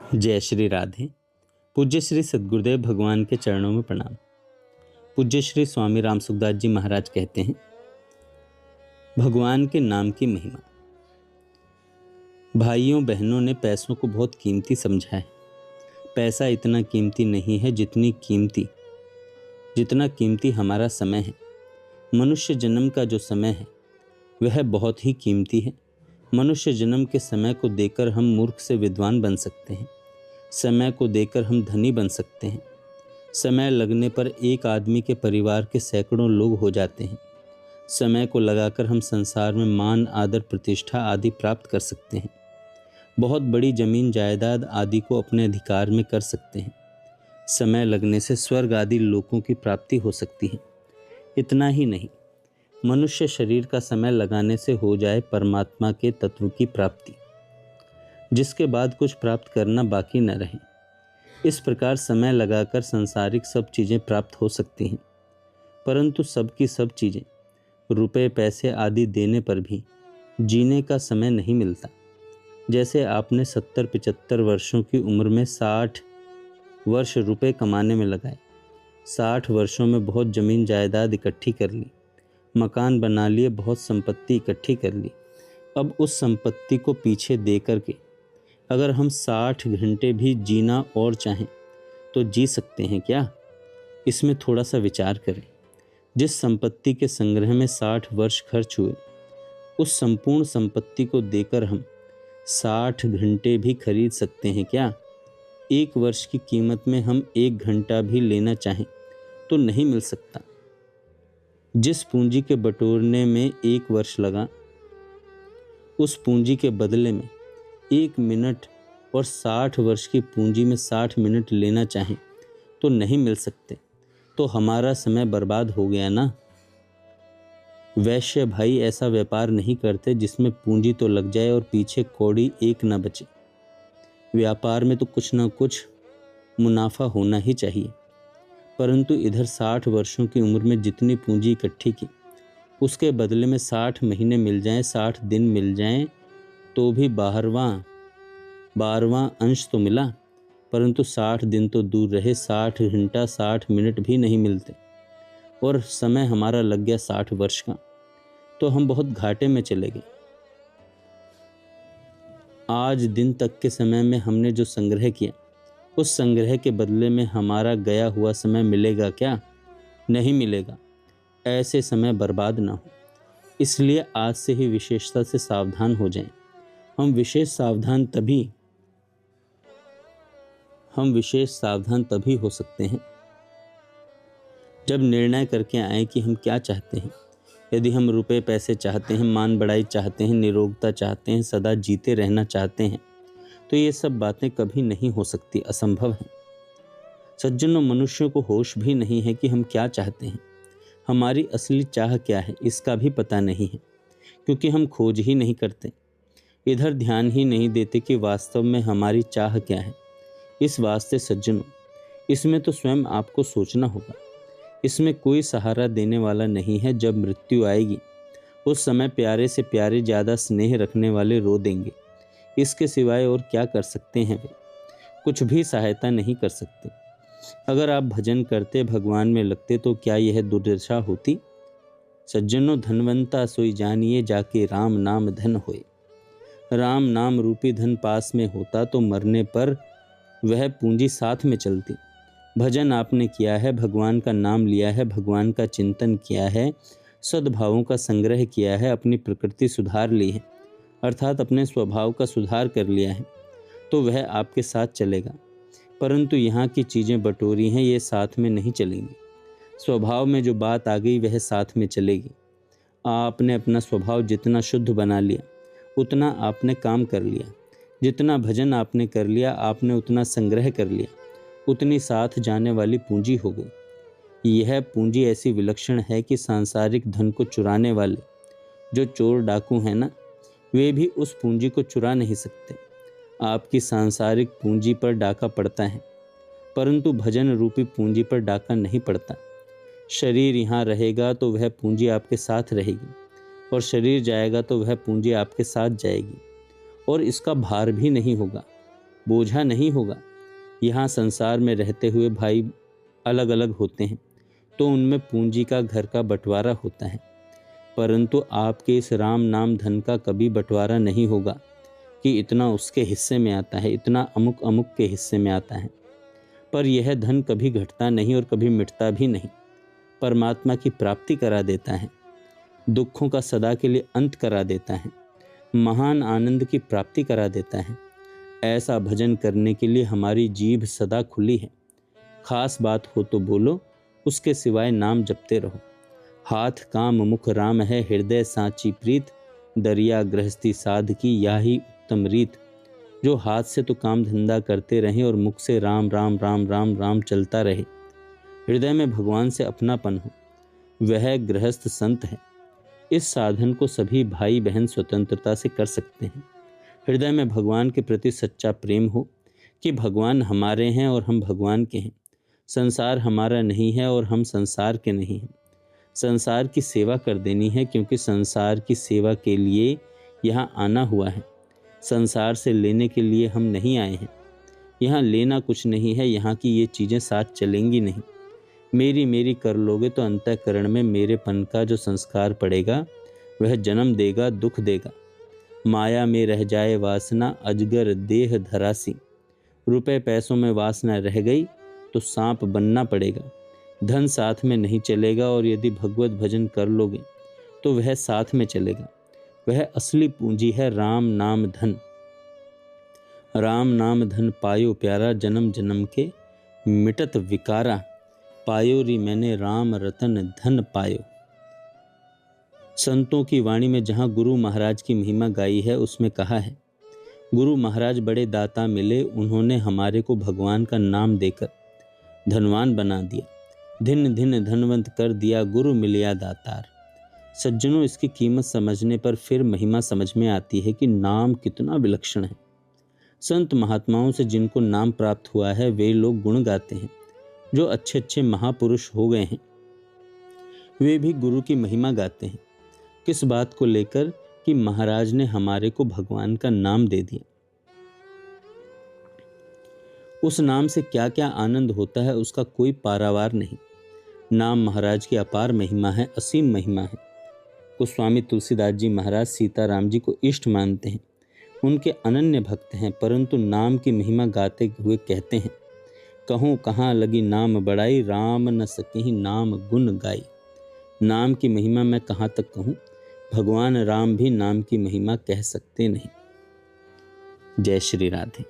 जय श्री राधे। पूज्य श्री सद्गुरुदेव भगवान के चरणों में प्रणाम। पूज्य श्री स्वामी राम सुखदास जी महाराज कहते हैं, भगवान के नाम की महिमा। भाइयों बहनों ने पैसों को बहुत कीमती समझा है। पैसा इतना कीमती नहीं है जितना कीमती हमारा समय है। मनुष्य जन्म का जो समय है वह बहुत ही कीमती है। मनुष्य जन्म के समय को देकर हम मूर्ख से विद्वान बन सकते हैं। समय को देकर हम धनी बन सकते हैं। समय लगने पर एक आदमी के परिवार के सैकड़ों लोग हो जाते हैं। समय को लगाकर हम संसार में मान, आदर, प्रतिष्ठा आदि प्राप्त कर सकते हैं। बहुत बड़ी जमीन जायदाद आदि को अपने अधिकार में कर सकते हैं। समय लगने से स्वर्ग आदि लोकों की प्राप्ति हो सकती है। इतना ही नहीं, मनुष्य शरीर का समय लगाने से हो जाए परमात्मा के तत्व की प्राप्ति, जिसके बाद कुछ प्राप्त करना बाकी न रहे। इस प्रकार समय लगाकर सांसारिक सब चीज़ें प्राप्त हो सकती हैं, परंतु सबकी सब चीज़ें रुपए पैसे आदि देने पर भी जीने का समय नहीं मिलता। जैसे आपने 70-75 वर्षों की उम्र में 60 वर्ष रुपए कमाने में लगाए, 60 वर्षों में बहुत ज़मीन जायदाद इकट्ठी कर ली, मकान बना लिए, बहुत संपत्ति इकट्ठी कर ली। अब उस संपत्ति को पीछे दे करके अगर हम 60 घंटे भी जीना और चाहें तो जी सकते हैं क्या? इसमें थोड़ा सा विचार करें। जिस संपत्ति के संग्रह में 60 वर्ष खर्च हुए, उस संपूर्ण संपत्ति को देकर हम 60 घंटे भी खरीद सकते हैं क्या? एक वर्ष की कीमत में हम 1 घंटा भी लेना चाहें तो नहीं मिल सकता। जिस पूंजी के बटोरने में 1 वर्ष लगा, उस पूंजी के बदले में 1 मिनट और 60 वर्ष की पूंजी में 60 मिनट लेना चाहें तो नहीं मिल सकते। तो हमारा समय बर्बाद हो गया ना। वैश्य भाई ऐसा व्यापार नहीं करते जिसमें पूंजी तो लग जाए और पीछे कौड़ी एक न बचे। व्यापार में तो कुछ ना कुछ मुनाफा होना ही चाहिए, परंतु इधर 60 वर्षों की उम्र में जितनी पूंजी इकट्ठी की, उसके बदले में 60 महीने मिल जाएं, 60 दिन मिल जाएं तो भी 12वां अंश तो मिला, परंतु 60 दिन तो दूर रहे, 60 घंटा 60 मिनट भी नहीं मिलते और समय हमारा लग गया 60 वर्ष का, तो हम बहुत घाटे में चले गए। आज दिन तक के समय में हमने जो संग्रह किया, उस संग्रह के बदले में हमारा गया हुआ समय मिलेगा क्या? नहीं मिलेगा। ऐसे समय बर्बाद ना हो, इसलिए आज से ही विशेषता से सावधान हो जाएं। हम विशेष सावधान तभी हो सकते हैं जब निर्णय करके आए कि हम क्या चाहते हैं। यदि हम रुपए पैसे चाहते हैं, मान बढ़ाई चाहते हैं, निरोगता चाहते हैं, सदा जीते रहना चाहते हैं, तो ये सब बातें कभी नहीं हो सकती, असंभव है। सज्जनों, मनुष्यों को होश भी नहीं है कि हम क्या चाहते हैं। हमारी असली चाह क्या है इसका भी पता नहीं है, क्योंकि हम खोज ही नहीं करते, इधर ध्यान ही नहीं देते कि वास्तव में हमारी चाह क्या है। इस वास्ते सज्जनों, इसमें तो स्वयं आपको सोचना होगा। इसमें कोई सहारा देने वाला नहीं है। जब मृत्यु आएगी उस समय प्यारे से प्यारे ज़्यादा स्नेह रखने वाले रो देंगे। इसके सिवाय और क्या कर सकते हैं वे? कुछ भी सहायता नहीं कर सकते। अगर आप भजन करते, भगवान में लगते, तो क्या यह दुर्दशा होती? सज्जनों, धनवंता सोई जानिए, जाके राम नाम धन होए। राम नाम रूपी धन पास में होता तो मरने पर वह पूंजी साथ में चलती। भजन आपने किया है, भगवान का नाम लिया है, भगवान का चिंतन किया है, सद्भावों का संग्रह किया है, अपनी प्रकृति सुधार ली है, अर्थात अपने स्वभाव का सुधार कर लिया है, तो वह आपके साथ चलेगा। परंतु यहाँ की चीज़ें बटोरी हैं, ये साथ में नहीं चलेंगी। स्वभाव में जो बात आ गई वह साथ में चलेगी। आपने अपना स्वभाव जितना शुद्ध बना लिया उतना आपने काम कर लिया। जितना भजन आपने कर लिया, आपने उतना संग्रह कर लिया, उतनी साथ जाने वाली पूंजी हो गई। यह पूंजी ऐसी विलक्षण है कि सांसारिक धन को चुराने वाले जो चोर डाकू हैं ना, वे भी उस पूंजी को चुरा नहीं सकते। आपकी सांसारिक पूंजी पर डाका पड़ता है, परंतु भजन रूपी पूंजी पर डाका नहीं पड़ता। शरीर यहाँ रहेगा तो वह पूंजी आपके साथ रहेगी, और शरीर जाएगा तो वह पूंजी आपके साथ जाएगी, और इसका भार भी नहीं होगा। बोझा नहीं होगा। यहाँ संसार में रहते हुए भाई अलग अलग होते हैं तो उनमें पूंजी का घर का बंटवारा होता है, परंतु आपके इस राम नाम धन का कभी बंटवारा नहीं होगा कि इतना उसके हिस्से में आता है, इतना अमुक अमुक के हिस्से में आता है। पर यह धन कभी घटता नहीं और कभी मिटता भी नहीं, परमात्मा की प्राप्ति करा देता है, दुखों का सदा के लिए अंत करा देता है, महान आनंद की प्राप्ति करा देता है। ऐसा भजन करने के लिए हमारी जीभ सदा खुली है। खास बात हो तो बोलो, उसके सिवाय नाम जपते रहो। हाथ काम मुख राम है, हृदय सांची प्रीत, दरिया गृहस्थी साध की याही उत्तम रीत। जो हाथ से तो काम धंधा करते रहें और मुख से राम राम राम राम राम चलता रहे, हृदय में भगवान से अपनापन हो, वह गृहस्थ संत है। इस साधन को सभी भाई बहन स्वतंत्रता से कर सकते हैं। हृदय में भगवान के प्रति सच्चा प्रेम हो कि भगवान हमारे हैं और हम भगवान के हैं, संसार हमारा नहीं है और हम संसार के नहीं हैं। संसार की सेवा कर देनी है क्योंकि संसार की सेवा के लिए यहाँ आना हुआ है। संसार से लेने के लिए हम नहीं आए हैं। यहाँ लेना कुछ नहीं है, यहाँ की ये चीज़ें साथ चलेंगी नहीं। मेरी मेरी कर लोगे तो अंतःकरण में मेरेपन का जो संस्कार पड़ेगा वह जन्म देगा, दुख देगा। माया में रह जाए वासना, अजगर देह धरासी। रुपए पैसों में वासना रह गई तो सांप बनना पड़ेगा। धन साथ में नहीं चलेगा और यदि भगवत भजन कर लोगे तो वह साथ में चलेगा। वह असली पूंजी है राम नाम धन। राम नाम धन पायो प्यारा, जन्म जन्म के मिटत विकारा। पायो री मैंने राम रतन धन पायो। संतों की वाणी में जहाँ गुरु महाराज की महिमा गाई है उसमें कहा है, गुरु महाराज बड़े दाता मिले, उन्होंने हमारे को भगवान का नाम देकर धनवान बना दिया। धिन धिन धनवंत कर दिया, गुरु मिलिया दातार। सज्जनों, इसकी कीमत समझने पर फिर महिमा समझ में आती है कि नाम कितना विलक्षण है। संत महात्माओं से जिनको नाम प्राप्त हुआ है वे लोग गुण गाते हैं। जो अच्छे अच्छे महापुरुष हो गए हैं वे भी गुरु की महिमा गाते हैं। किस बात को लेकर कि महाराज ने हमारे को भगवान का नाम दे दिया। उस नाम से क्या क्या आनंद होता है उसका कोई पारावार नहीं। नाम महाराज की अपार महिमा है, असीम महिमा है। गोस्वामी तुलसीदास जी महाराज सीताराम जी को इष्ट मानते हैं, उनके अनन्य भक्त हैं, परंतु नाम की महिमा गाते हुए कहते हैं, कहूँ कहाँ लगी नाम बड़ाई, राम न सके नाम गुण गाई। नाम की महिमा मैं कहाँ तक कहूँ, भगवान राम भी नाम की महिमा कह सकते नहीं। जय श्री राधे।